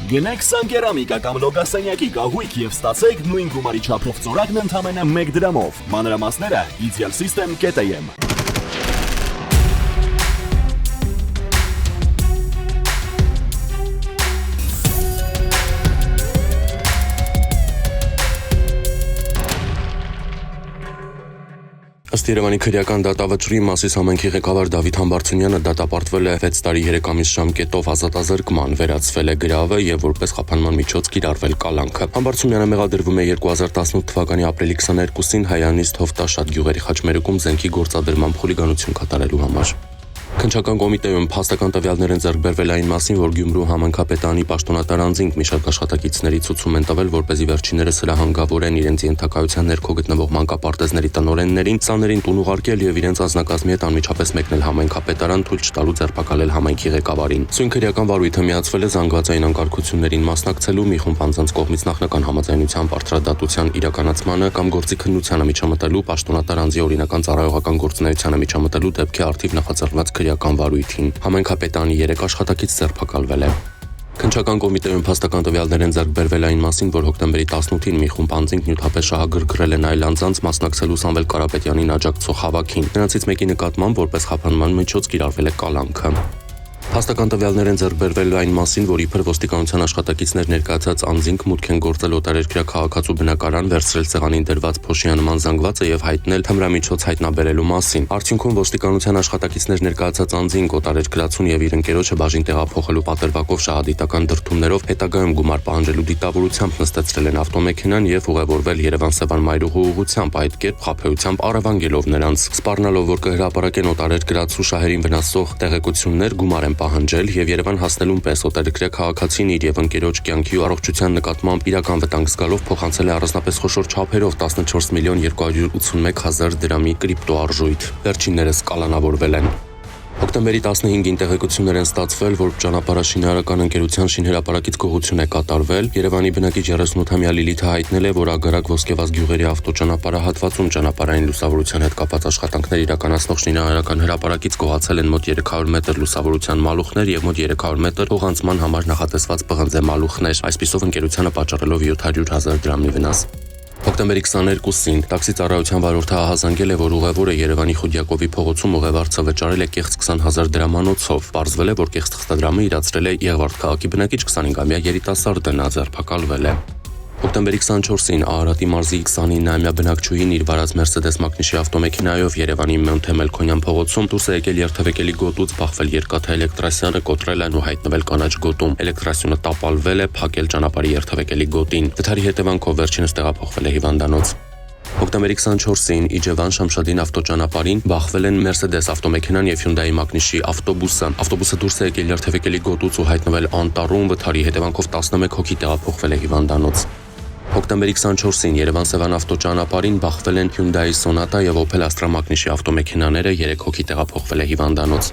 Գնեք Սանկերամիկա կամ լոգասենյակի կահույք եւ ստացեք նույն գումարի չափով ծորակն ընդամենը 1 դրամով։ Մանրամասները idealsystem.am։ Ըստ Երևանի քրեական դատավճռի Մասիս համայնքի ղեկավար Դավիթ Համբարձումյանը դատապարտվել է 6 տարի 3 ամիս ժամկետով ազատազրկման, վերացվել է գրավը եւ որպես խափանման միջոց կիրառվել կալանքը։ Համբարձումյանը մեղադրվում է 2018 թվականի ապրիլի 22-ին Հայանիստ Հովտաշատ գյուղերի խաչմերուկում զենքի գործադրմամբ խուլիգանություն կատարելու համար։ Քննչական կոմիտեում փաստական տվյալներ են ձեռք բերվել այն մասին, որ Գյումրու համայնքապետարանի պաշտոնատար անձինք մի շարք աշխատակիցների ցուցում են տվել, որպեսզի վերջիններս հրահանգավորեն իրենց ենթակայության ներքո գտնվող մանկապարտեզների տնօրեններին, սաներին տուն ուղարկել եւ իրենց անձնակազմի հետ անմիջապես մեկնել համայնքապետարան, թույլ չտալու ձերբակալել համայնքի ղեկավարին։ Սույն քրեական վարույթը միացվել է զանգվածային անկարգություններին մասնակցելու մի խումբ անձանց կողմից նախնական համաձայնությամբ արդարադատության իրականացմանը կամ գործի քննությանը միջամտելու, պաշտոնատար անձի օրինական ծառայողական գործունեությանը միջամտելու դեպքի արդիվ նախաձեռնված քրեական վարույթին։ Համայնքապետարանի 3 աշխատակից ձերբակալվել է։ Քննչական կոմիտեում փաստական տվյալներ են ձեռք բերվել այն մասին, որ հոկտեմբերի 18-ին մի խումբ անձինք նյութապես շահագրգռել են այլ անձանց մասնակցելու Սամվել Կարապետյանին աջակցող հավաքին։ Նրանցից մեկի նկատմամբ որպես խափանման միջոց կիրառվել է կալանքը։ Փաստական տվյալներ են ձեռք բերվել այն մասին, որ իբր ոստիկանության աշխատակիցներ ներկայացած անձինք մուտք են գործել օտարերկրյա քաղաքացու բնակարան, վերցրել սեղանին դրված փոշիանման զանգվածը եւ հայտնել թմրամիջոց հայտնաբերելու մասին։ Արդյունքում ոստիկանության աշխատակիցներ ներկայացած անձինք օտարերկրացուն եւ իր ընկերոջը բաժին տեղափոխելու պատրվակով շահադիտական դրդումներով հետագայում գումար պահանջելու դիտավորությամբ նստեցրել են ավտոմեքենան եւ ուղևորվել Երևան-Սևան մայրուղու ուղղությամբ, այդ կերպ խաբեությամբ առևանգելով նրանց, սպառնալով, որ կհրապարակեն օտարերկրացու շահերին վնասող տեղեկություններ, գումար են պահանջել եւ Երևան հասնելուն պես օտարերկրյա քաղաքացին իր եւ ընկերոջ կյանքի ու առողջության նկատմամբ իրական վտանգ զգալով փոխանցել է առանձնապես խոշոր չափերով 14 միլիոն 281 հազար դրամի կրիպտո արժույթ։ Վերջիններս կալանավորվել են։ Հոկտեմբերի 15-ին տեղեկություններ են ստացվել, որ ճանապարհաշինարարական ընկերության շինհրապարակից գողություն է կատարվել։ Երևանի բնակիչ 38-ամյա Լիլիթը հայտնել է, որ Ագարակ Ոսկեվազ գյուղերի ավտոճանապարհահատվածում ճանապարհային լուսավորության հետ կապված աշխատանքներ իրականացնող շինարարական հրապարակից գողացել են մոտ 300 մետր լուսավորության մալուխներ եւ մոտ 300 մետր հողանցման համար նախատեսված պղնձե մալուխներ, այսպիսով ընկերությանը պատճառելով 700 հազար դրամի վնաս։ Հոկտեմբերի 22-ին տաքսի ծառայության վարորդը ահազանգել է, որ ուղևորը Երևանի Խուդյակովի փողոցում ուղևորցը վճարել է կեղծ 20,000 դրամանոցով։ Պարզվել է, որ կեղծ թղթադրամը իրացրել է Եղվարդ քաղաքի բնակիչ 25-ամյա երիտասարդը, նա ձերբակալվել է։ Հոկտեմբերի 24-ին Արարատի մարզի 29-ամյա բնակչուհին իր վարած Mercedes Magnus-ի ավտոմեքենայով Երևանի Մոնթե Մելքոնյան փողոցում դուրս է եկել երթևեկելի գոտուց, բախվել երկաթը էլեկտրասյանը, կոտրել են ու հայտնվել կանաչ գոտում։ Էլեկտրասյունը տապալվել է, փակել ճանապարհի երթևեկելի գոտին։ Վթարի հետևանքով վերջինս տեղափոխվել է հիվանդանոց։ Հոկտեմբերի 24-ին Իջևան Շամշադին ավտոճանապարհին բախվել են Mercedes ավտոմեքենան եւ Hyundai Magnus-ի ավտոբուսը։ Ավտոբուսը դուրս է եկել երթևեկելի գոտուց ու հայտնվել անտառում, վթարի հետևանքով 11 հոգի տեղափոխվել է հիվանդանոց։ Հոկտեմբերի 24-ին Երևան-Սևան ավտոճանապարհին բախվել են Hyundai Sonata եւ Opel Astra Magnus-ի ավտոմեքենաները, 3 հոգի տեղափոխվել է հիվանդանոց։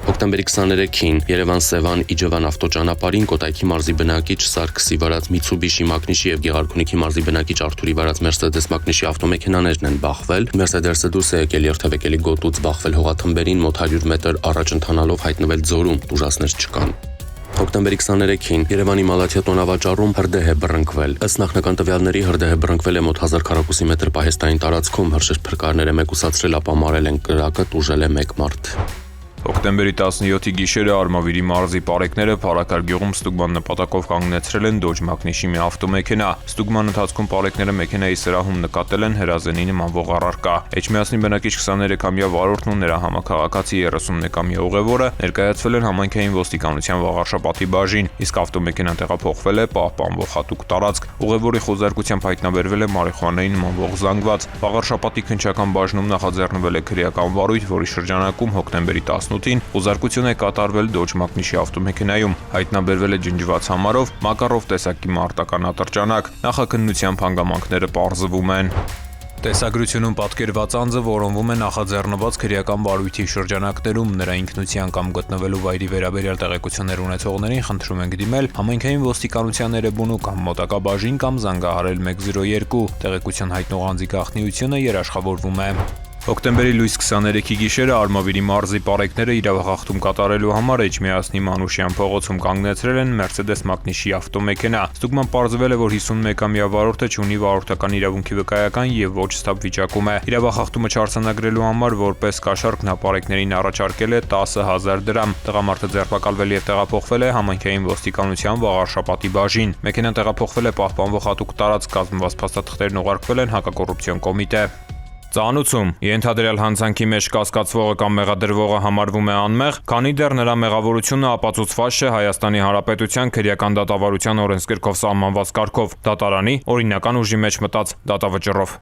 Հոկտեմբերի 23-ին Երևան-Սևան Իջևան ավտոճանապարհին Կոտայքի մարզի բնակիչ Սարգսի վարած Mitsubishi Magnus-ի եւ Գեղարքունիքի մարզի բնակիչ Արթուրի վարած Mercedes Magnus-ի ավտոմեքենաներն են բախվել։ Mercedes-ը դուրս է եկել երթևեկելի գոտուց, բախվել հողաթմբերին, մոտ 100 մետր առաջ ընթանալով հայտնվել ձորում, տուժածներ չկան։ Հոկտեմբերի 23-ին Երևանի Մալաթիա տոնավաճառում հրդեհ է բռնկվել։ Ըստ նախնական տվյալների հրդեհը բռնկվել է մոտ 1000 քառակուսի մետր պահեստային տարածքում, հրշեջ փրկարները մեկուսացրել, ապա մարել են կրակը, տուժել է 1 մարդ։ Հոկտեմբերի 17-ի գիշերը Արմավիրի մարզի պարեկները Փարաքար գյուղում ստուգման նպատակով կանգնեցրել են Dodge Magnus-ի մի ավտոմեքենա։ Ստուգման ընթացքում պարեկները մեքենայի սրահում նկատել են հրազենի նմանվող առարկա։ Էջմիածնի բնակիչ 23-ամյա վարորդն ու նրա համակարգացի 31-ամյա ուղևորը ներկայացվել են համայնքային ոստիկանության Վաղարշապատի բաժին, իսկ ավտոմեքենան տեղափոխվել է պահպանվող հատուկ տարածք։ Ուղևորի խոզարկությամբ հայտնաբերվել է մարիխուանայի նմանվող զանգված։ Վաղարշապատի քննչական բաժնում նախաձեռնվել է քրեական վարույթ, որի շրջանակում հոկտեմբերի 18-ին խոզարկություն է կատարվել Dodge Magnus-ի ավտոմեքենայում, հայտնաբերվել է ջնջված համարով Մակարով տեսակի մարտական ատրճանակ, նախաքննությամբ հանգամանքները պարզվում են։ Տեսագրությունում պատկերված անձը որոնվում է նախաձեռնված քրեական վարույթի շրջանակներում, նրա ինքնության կամ գտնվելու վայրի վերաբերյալ տեղեկություններ ունեցողներին խնդրում ենք դիմել համայնքային ոստիկանության Էրեբունու կամ մոտակա բաժին կամ զանգահարել 102, տեղեկություն հայտնող անձի գաղտնիությունը երաշխավորվում է։ Հոկտեմբերի լույս 23-ի գիշերը Արմավիրի մարզի պարեկները իրավախախտում կատարելու համար Էջմիածնի Մանուշյան փողոցում կանգնեցրել են Mercedes Magnus-ի ավտոմեքենա։ Ստուգման պարզվել է, որ 51-ամյա վարորդը չունի վարորդական իրավունքի վկայական եւ ոչ ստապ վիճակում է։ Իրավախախտումը չարձանագրելու համար որպես կաշառք նա պարեկներին առաջարկել է 10,000 դրամ։ Տղամարդը ձերբակալվել եւ տեղափոխվել է համայնքային ոստիկանության Վաղարշապատի բաժին։ Մեքենան տեղափոխվել է պահպանվող հատուկ տարածք, կազմված փաստաթղթերն ուղարկվել են հակակոռուպցիոն կոմիտե։ Ծանուցում ենթադրյալ հանցանքի մեջ կասկածվողը կամ մեղադրվողը համարվում է անմեղ, քանի դեռ նրա մեղավորությունը ապացուցված չէ Հայաստանի Հանրապետության քրեական դատավարության օրենսգրքով սահմանված կարգով, դատարանի օրինական ուժի մեջ մտած դատավճռով։